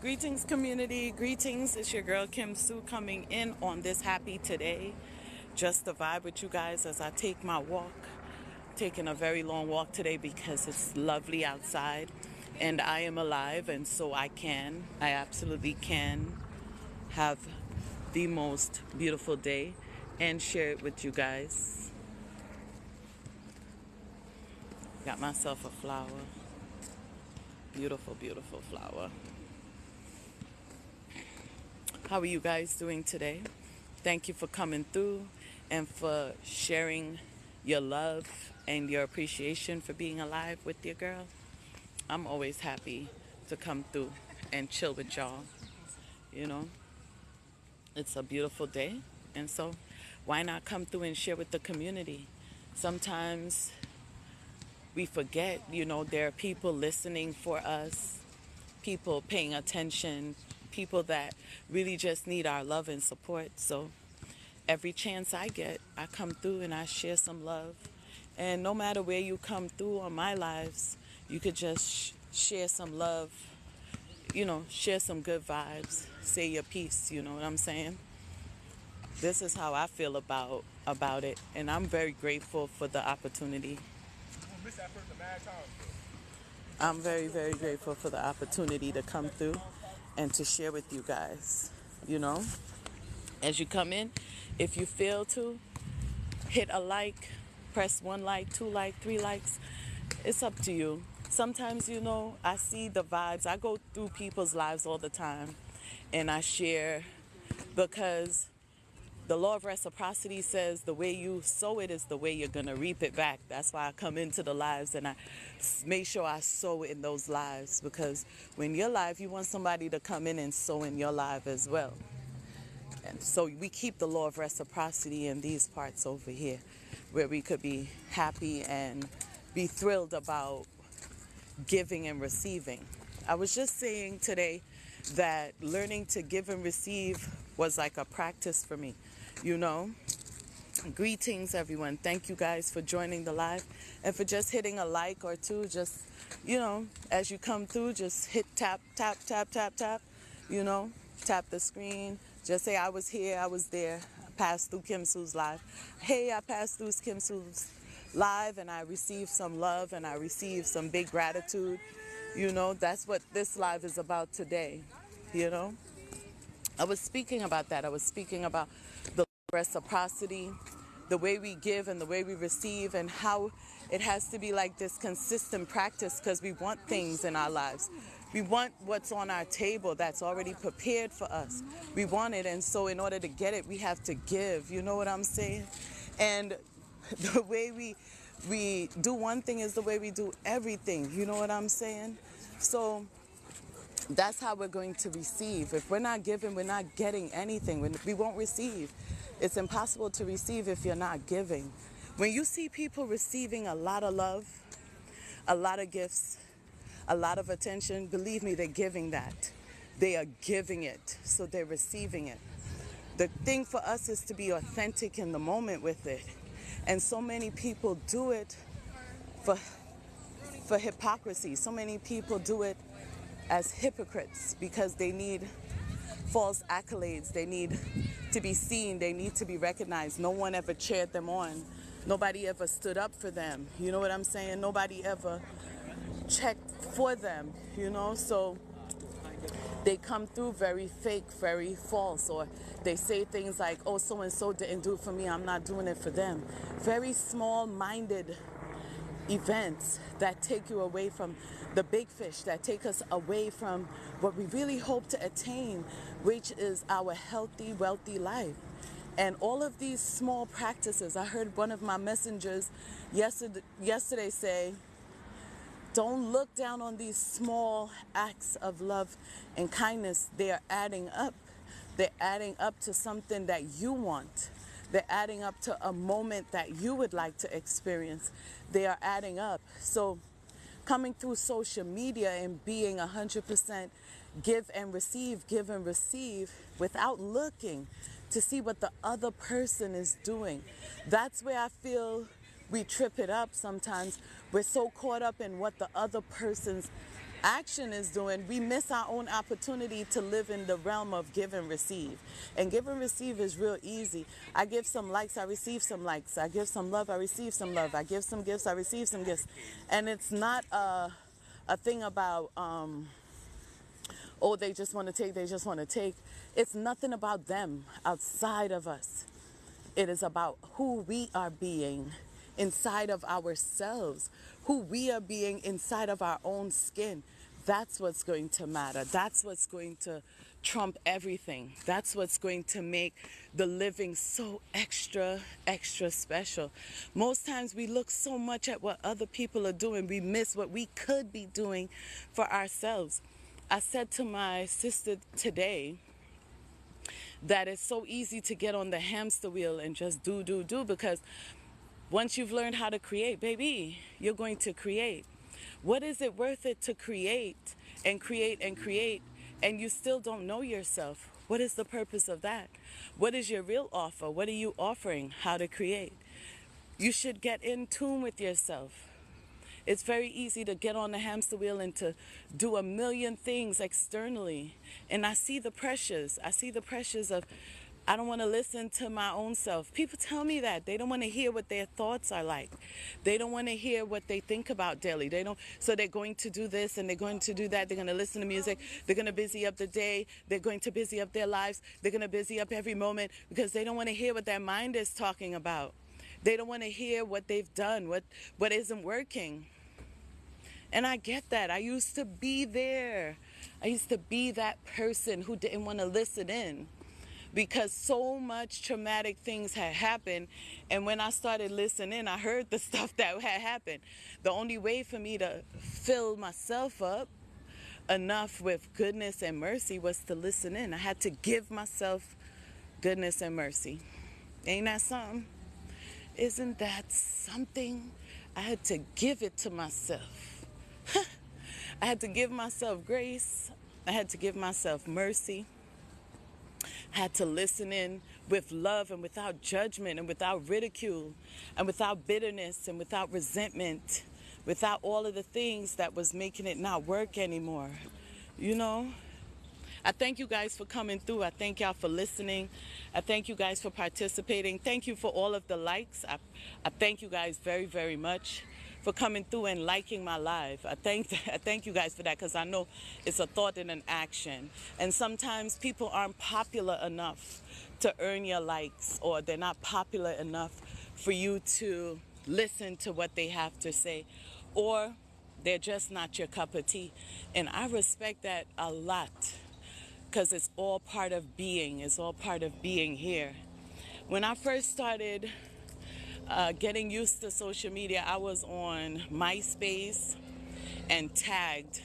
Greetings, community. Greetings. It's your girl Kim Sue coming in on this happy today. Just to vibe with you guys as I take my walk. Taking a very long walk today because it's lovely outside and I am alive, and so I absolutely can have the most beautiful day and share it with you guys. Got myself a flower. Beautiful, beautiful flower. How are you guys doing today? Thank you for coming through and for sharing your love and your appreciation for being alive with your girl. I'm always happy to come through and chill with y'all. You know, it's a beautiful day, and so why not come through and share with the community? Sometimes we forget, there are people listening for us, people paying attention, people that really just need our love and support. So every chance I get, I come through and I share some love. And no matter where you come through on my lives, you could just share some love, share some good vibes, say your piece, you know what I'm saying? This is how I feel about it, and I'm very grateful for the opportunity. I'm very, very grateful for the opportunity to come through and to share with you guys. As you come in, if you feel to, hit a like, press 1 like, 2 like, 3 likes. It's up to you. Sometimes, I see the vibes. I go through people's lives all the time and I share because the law of reciprocity says the way you sow it is the way you're going to reap it back. That's why I come into the lives and I make sure I sow in those lives, because when you're live, you want somebody to come in and sow in your life as well. And so we keep the law of reciprocity in these parts over here, where we could be happy and be thrilled about giving and receiving. I was just saying today that learning to give and receive was like a practice for me. Greetings, everyone. Thank you guys for joining the live and for just hitting a like or two. Just, as you come through, just hit tap, tap, tap, tap, tap, tap the screen. Just say, I was here, I was there. I passed through Kim Sue's live. Hey, I passed through Kim Sue's live and I received some love and I received some big gratitude. That's what this live is about today. I was speaking about that. I was speaking about the reciprocity, the way we give and the way we receive, and how it has to be like this consistent practice because we want things in our lives. We want what's on our table that's already prepared for us. We want it, and so in order to get it, we have to give. You know what I'm saying? And the way we do one thing is the way we do everything. You know what I'm saying? So that's how we're going to receive. If we're not giving, we're not getting anything. We won't receive. It's impossible to receive if you're not giving. When you see people receiving a lot of love, a lot of gifts, a lot of attention, believe me, they're giving that. They are giving it, so they're receiving it. The thing for us is to be authentic in the moment with it. And so many people do it for hypocrisy. So many people do it as hypocrites because they need false accolades. They need to be seen. They need to be recognized. No one ever cheered them on. Nobody ever stood up for them. You know what I'm saying? Nobody ever checked for them, So they come through very fake, very false, or they say things like, oh, so-and-so didn't do it for me, I'm not doing it for them. Very small-minded events that take you away from the big fish, that take us away from what we really hope to attain, which is our healthy, wealthy life. And all of these small practices, I heard one of my messengers yesterday say, don't look down on these small acts of love and kindness. They are adding up. They're adding up to something that you want. They're adding up to a moment that you would like to experience. They are adding up. So coming through social media and being 100% give and receive without looking to see what the other person is doing. That's where I feel we trip it up sometimes. We're so caught up in what the other person's Action is doing, we miss our own opportunity to live in the realm of give and receive. And give and receive is real easy. I give some likes, I receive some likes. I give some love, I receive some love. I give some gifts, I receive some gifts. And it's not a thing about, oh, they just want to take, they just want to take. It's nothing about them outside of us. It is about who we are being inside of ourselves, who we are being inside of our own skin. That's what's going to matter. That's what's going to trump everything. That's what's going to make the living so extra, extra special. Most times we look so much at what other people are doing, we miss what we could be doing for ourselves. I said to my sister today that it's so easy to get on the hamster wheel and just do, because once you've learned how to create, baby, you're going to create. What is it worth it to create and create and create and you still don't know yourself? What is the purpose of that? What is your real offer? What are you offering? How to create? You should get in tune with yourself. It's very easy to get on the hamster wheel and to do a million things externally. And I see the pressures. I see the pressures of, I don't want to listen to my own self. People tell me that. They don't want to hear what their thoughts are like. They don't want to hear what they think about daily. So they're going to do this and they're going to do that. They're going to listen to music. They're going to busy up the day. They're going to busy up their lives. They're going to busy up every moment because they don't want to hear what their mind is talking about. They don't want to hear what they've done, what isn't working. And I get that. I used to be there. I used to be that person who didn't want to listen in because so much traumatic things had happened. And when I started listening, I heard the stuff that had happened. The only way for me to fill myself up enough with goodness and mercy was to listen in. I had to give myself goodness and mercy. Ain't that something? Isn't that something? I had to give it to myself. I had to give myself grace. I had to give myself mercy. I had to listen in with love and without judgment and without ridicule and without bitterness and without resentment, without all of the things that was making it not work anymore. You know? I thank you guys for coming through. I thank y'all for listening. I thank you guys for participating. Thank you for all of the likes. I thank you guys very, very much for coming through and liking my live. I thank you guys for that because I know it's a thought and an action. And sometimes people aren't popular enough to earn your likes, or they're not popular enough for you to listen to what they have to say, or they're just not your cup of tea. And I respect that a lot because it's all part of being. It's all part of being here. When I first started getting used to social media, I was on MySpace and Tagged.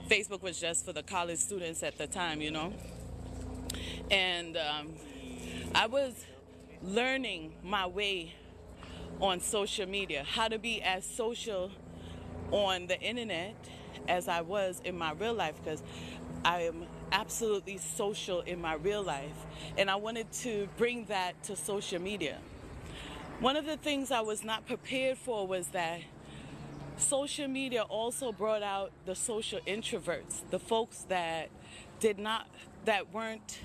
Facebook was just for the college students at the time, you know. And I was learning my way on social media, how to be as social on the internet as I was in my real life, because I am absolutely social in my real life. And I wanted to bring that to social media. One of the things I was not prepared for was that social media also brought out the social introverts, the folks that weren't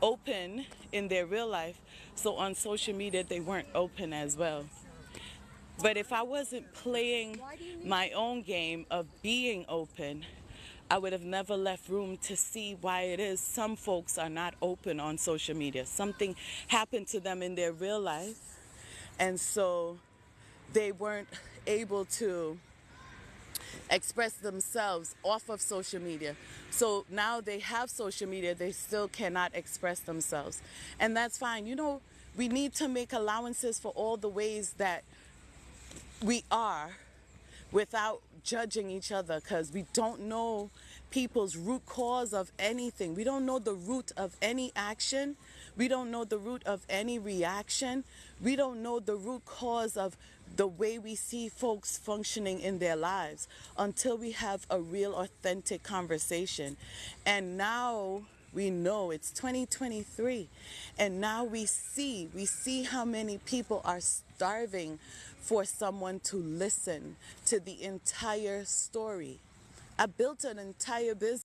open in their real life. So on social media, they weren't open as well. But if I wasn't playing my own game of being open, I would have never left room to see why it is some folks are not open on social media. Something happened to them in their real life, and so they weren't able to express themselves off of social media. So now they have social media, they still cannot express themselves. And that's fine. You know, we need to make allowances for all the ways that we are without judging each other, because we don't know people's root cause of anything. We don't know the root of any action. We don't know the root of any reaction. We don't know the root cause of the way we see folks functioning in their lives until we have a real authentic conversation. And now we know it's 2023, and now we see how many people are starving for someone to listen to the entire story. I built an entire business.